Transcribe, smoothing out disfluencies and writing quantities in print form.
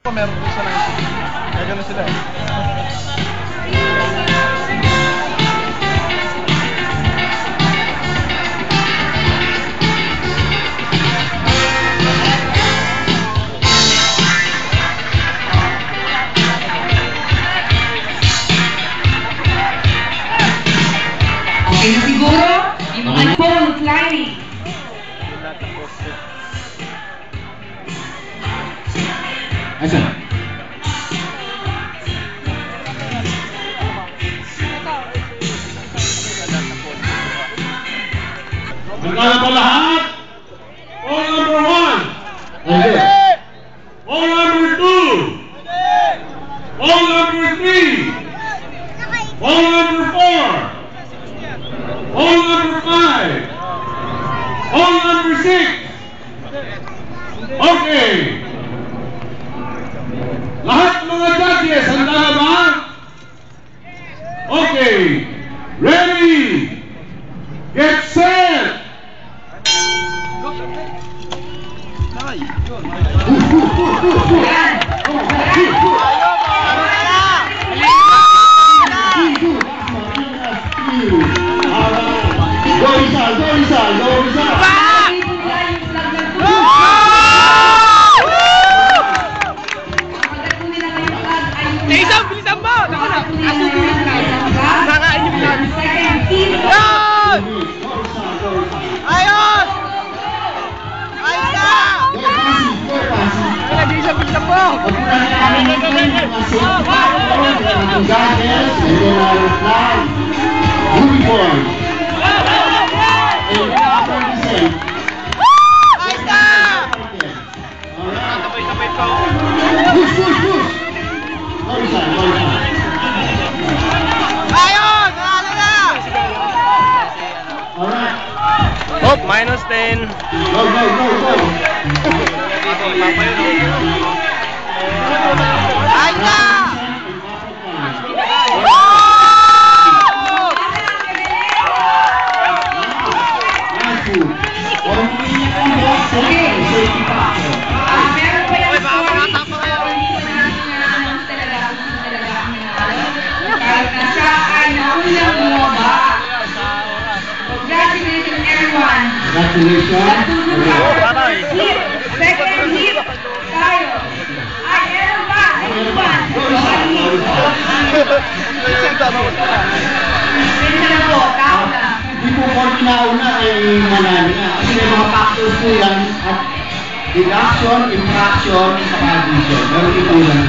Meron din sa 90. Kaya gano'n sila eh. Okay na siguro? Yung mga phone flying. Asan? Magkano ba lahat? All number 1. All number 2. All number 3. All number 4. All number 5. All number 6. Okay. Lahat mga judges, handa na ba? Okay. Ready. Get set. Go Rizal, go Rizal, go Rizal. Isang bilisan mo! Asubuhin na! Nakain yung vlog! Yan! Ayos! Ayos na! Ay, isang bilisan mo! Ayos na! Sabay-sabay pa! Push, push, push! Ayos! Nanalo na! Alright. Oh, minus 10. Go, go, go, go! Ayos na! Congratulations. Second hit tayo. Ay, meron ba? Pinsa na po, tao na. Hindi po po kinauna ay manalo na. Kasi may mga factors po yan at deduction, infraction, sa addition. Meron ito lang.